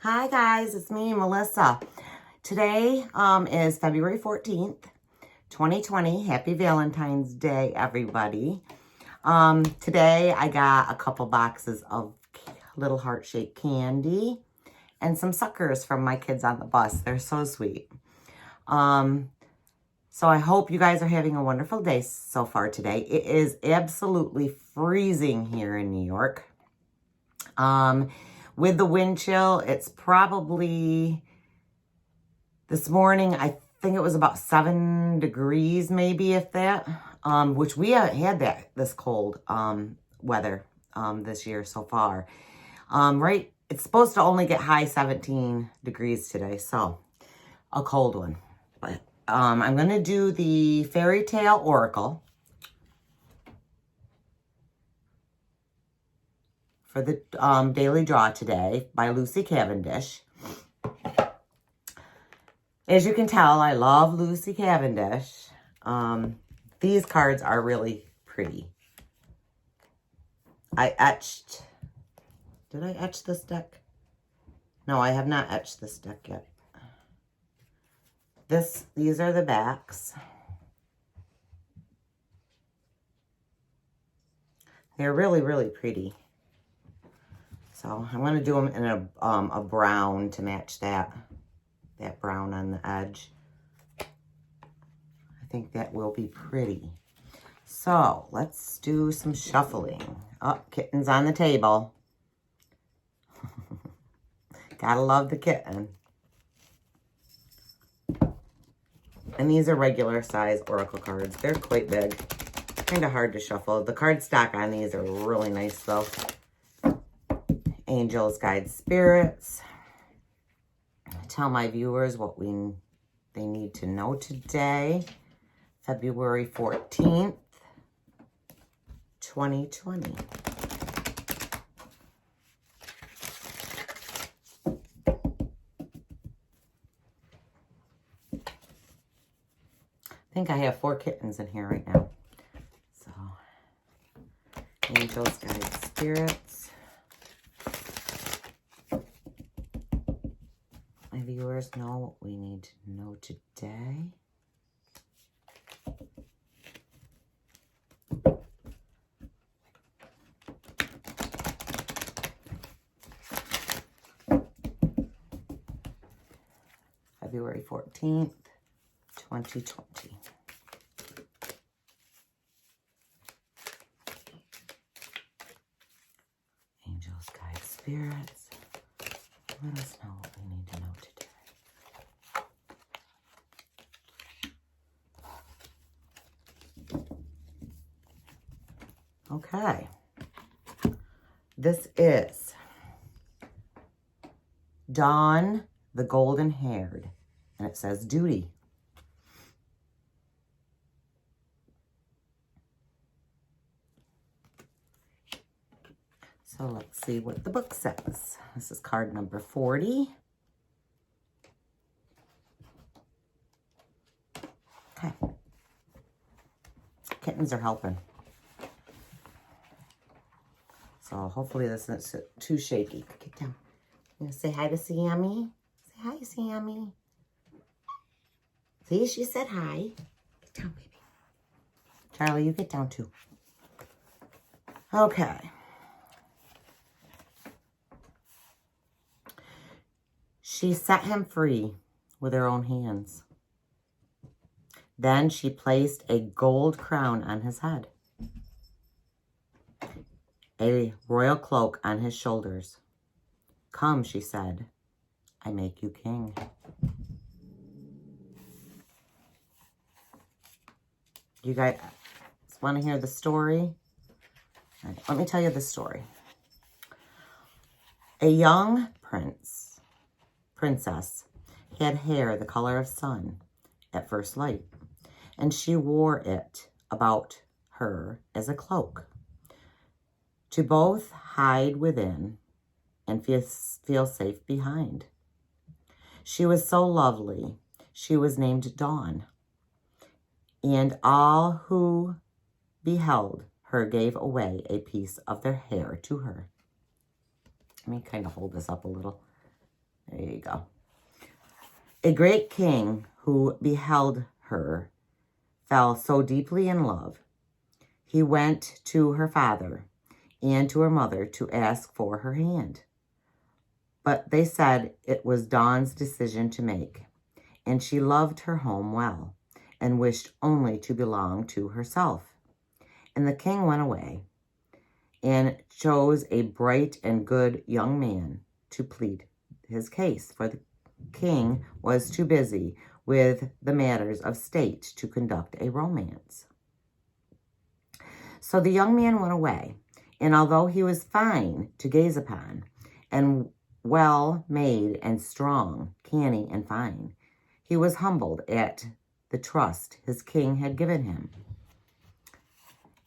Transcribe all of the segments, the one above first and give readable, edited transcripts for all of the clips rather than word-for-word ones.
Hi guys, it's me, Melissa. Today is February 14th, 2020. Happy Valentine's Day, everybody. Today I got a couple boxes of little heart-shaped candy and some suckers from my kids on the bus. They're so sweet. So I hope you guys are having a wonderful day so far today. It is absolutely freezing here in New York. With the wind chill, it's probably, this morning, I think it was about 7 degrees, maybe, if that, which we haven't had this cold weather this year so far. Right, it's supposed to only get high 17 degrees today, so a cold one. But I'm going to do the Fairy Tale Oracle for the daily draw today by Lucy Cavendish. As you can tell, I love Lucy Cavendish. These cards are really pretty. Did I etch this deck? No, I have not etched this deck yet. These are the backs. They're really, really pretty. So I'm going to do them in a brown to match that brown on the edge. I think that will be pretty. So let's do some shuffling. Oh, kitten's on the table. Gotta love the kitten. And these are regular size oracle cards. They're quite big. Kind of hard to shuffle. The card stock on these are really nice though. Angels, guides, spirits. Tell my viewers what they need to know today. February 14th, 2020. I think I have 4 kittens in here right now. So, angels, guides, spirits. My viewers know what we need to know today. February 14th, 2020. Angels, guides, spirits. Let us know what we need to know today. Okay. This is Dawn the Golden Haired, and it says duty. So let's see what the book says. This is card number 40. Okay. Kittens are helping. So hopefully this isn't too shaky. Get down. You gonna say hi to Sammy? Say hi, Sammy. See, she said hi. Get down, baby. Charlie, you get down too. Okay. She set him free with her own hands. Then she placed a gold crown on his head, a royal cloak on his shoulders. Come, she said, I make you king. You guys want to hear the story? All right, let me tell you the story. A young princess had hair the color of sun at first light, and she wore it about her as a cloak to both hide within and feel safe behind. She was so lovely, she was named Dawn, and all who beheld her gave away a piece of their hair to her. Let me kind of hold this up a little. There you go. A great king who beheld her fell so deeply in love. He went to her father and to her mother to ask for her hand. But they said it was Dawn's decision to make, and she loved her home well and wished only to belong to herself. And the king went away and chose a bright and good young man to plead his case, for the king was too busy with the matters of state to conduct a romance. So the young man went away, and although he was fine to gaze upon, and well made and strong, canny and fine, he was humbled at the trust his king had given him.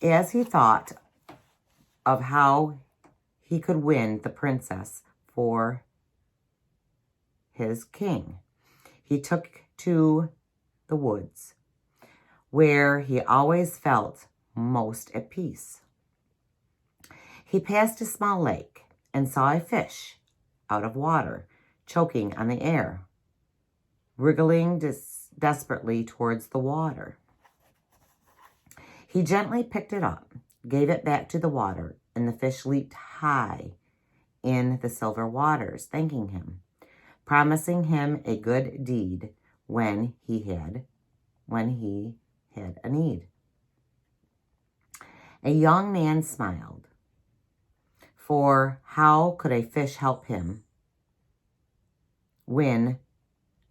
As he thought of how he could win the princess for his king, he took to the woods, where he always felt most at peace. He passed a small lake and saw a fish out of water, choking on the air, wriggling desperately towards the water. He gently picked it up, gave it back to the water, and the fish leaped high in the silver waters, thanking him, promising him a good deed when he had a need. A young man smiled, for how could a fish help him win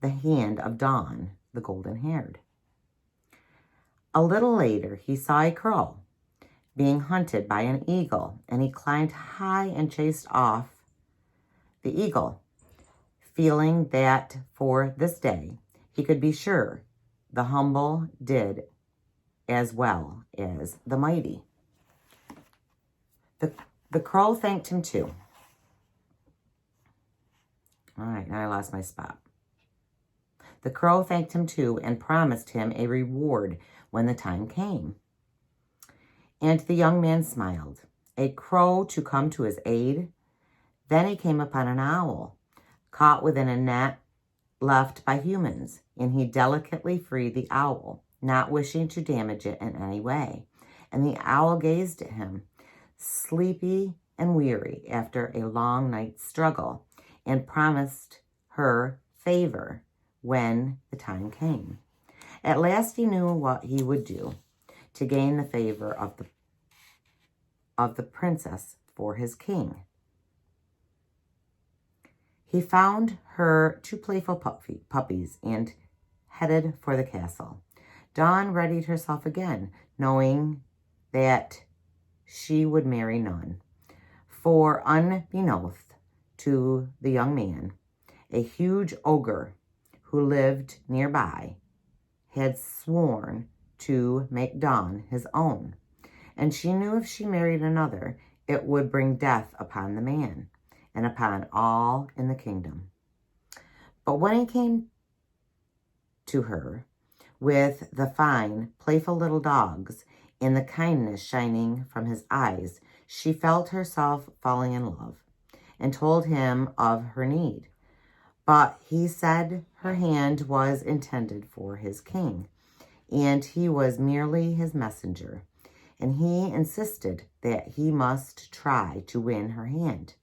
the hand of Dawn, the golden-haired? A little later, he saw a crow being hunted by an eagle, and he climbed high and chased off the eagle, feeling that for this day he could be sure the humble did as well as the mighty. The crow thanked him too. All right, now I lost my spot. The crow thanked him too and promised him a reward when the time came. And the young man smiled. A crow to come to his aid. Then he came upon an owl, caught within a net left by humans, and he delicately freed the owl, not wishing to damage it in any way. And the owl gazed at him, sleepy and weary after a long night's struggle, and promised her favor when the time came. At last he knew what he would do to gain the favor of the princess for his king. He found her two playful puppies and headed for the castle. Dawn readied herself again, knowing that she would marry none. For unbeknownst to the young man, a huge ogre who lived nearby had sworn to make Dawn his own, and she knew if she married another, it would bring death upon the man and upon all in the kingdom. But when he came to her with the fine, playful little dogs and the kindness shining from his eyes, she felt herself falling in love and told him of her need. But he said her hand was intended for his king, and he was merely his messenger, and he insisted that he must try to win her hand.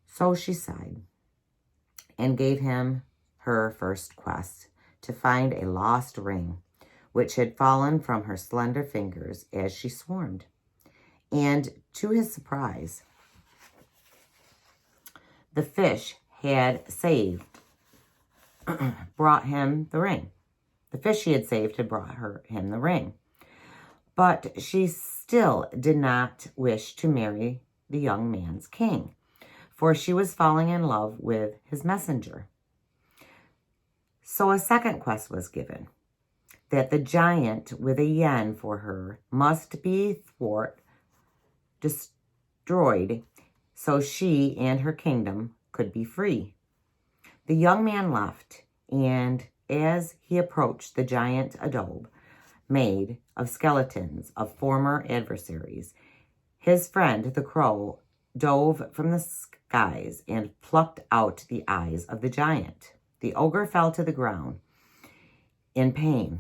So she sighed and gave him her first quest, to find a lost ring, which had fallen from her slender fingers as she swarmed. And to his surprise, the fish had saved, brought him the ring. The fish she had saved had brought him the ring. But she still did not wish to marry the young man's king, for she was falling in love with his messenger. So a second quest was given, that the giant with a yen for her must be destroyed, so she and her kingdom could be free. The young man left, and as he approached the giant adobe made of skeletons of former adversaries, his friend the crow dove from the skies and plucked out the eyes of the giant. The ogre fell to the ground in pain,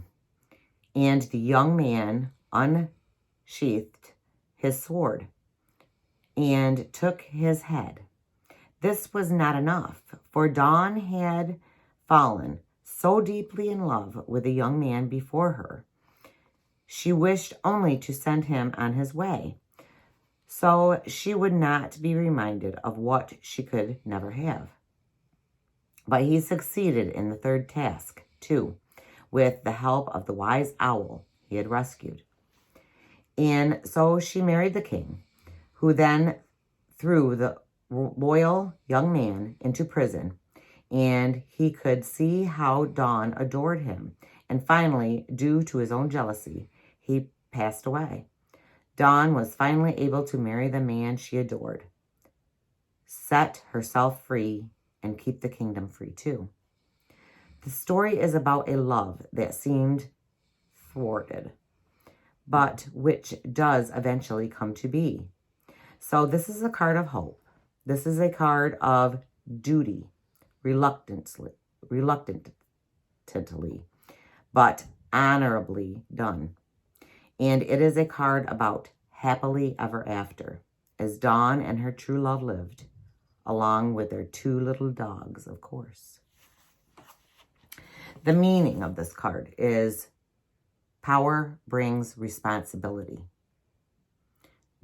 and the young man unsheathed his sword and took his head. This was not enough, for Dawn had fallen so deeply in love with the young man before her. She wished only to send him on his way, so she would not be reminded of what she could never have. But he succeeded in the third task, too, with the help of the wise owl he had rescued. And so she married the king, who then threw the loyal young man into prison, and he could see how Dawn adored him. And finally, due to his own jealousy, he passed away. Dawn was finally able to marry the man she adored, set herself free, and keep the kingdom free too. The story is about a love that seemed thwarted, but which does eventually come to be. So this is a card of hope. This is a card of duty, reluctantly, but honorably done. And it is a card about happily ever after, as Dawn and her true love lived, along with their 2 little dogs, of course. The meaning of this card is power brings responsibility.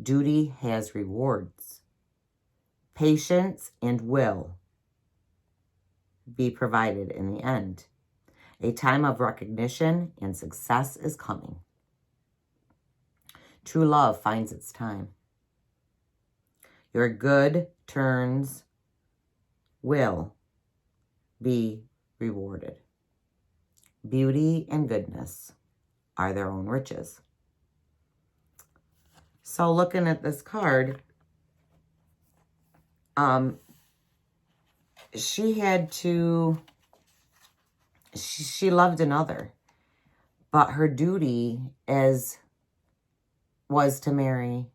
Duty has rewards. Patience and will be provided in the end. A time of recognition and success is coming. True love finds its time. Your good turns will be rewarded. Beauty and goodness are their own riches. So looking at this card, she loved another, but her duty was to marry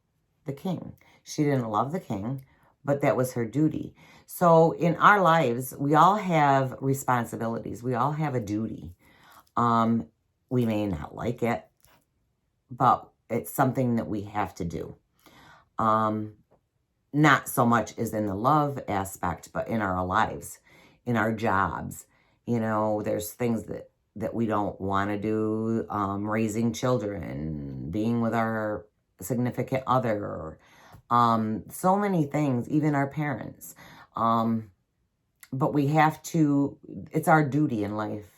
the king. She didn't love the king, but that was her duty. So in our lives, we all have responsibilities. We all have a duty. We may not like it, but it's something that we have to do. Not so much as in the love aspect, but in our lives, in our jobs. You know, there's things that we don't want to do, raising children, being with our significant other, so many things, even our parents. But we have to, it's our duty in life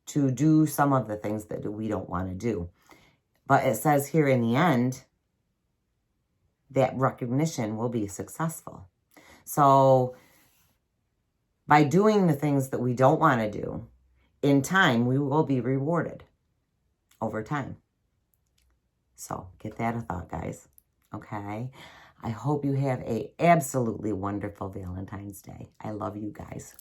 to do some of the things that we don't want to do. But it says here in the end that recognition will be successful. So by doing the things that we don't want to do, in time, we will be rewarded over time. So get that a thought, guys. Okay? I hope you have a absolutely wonderful Valentine's Day. I love you guys.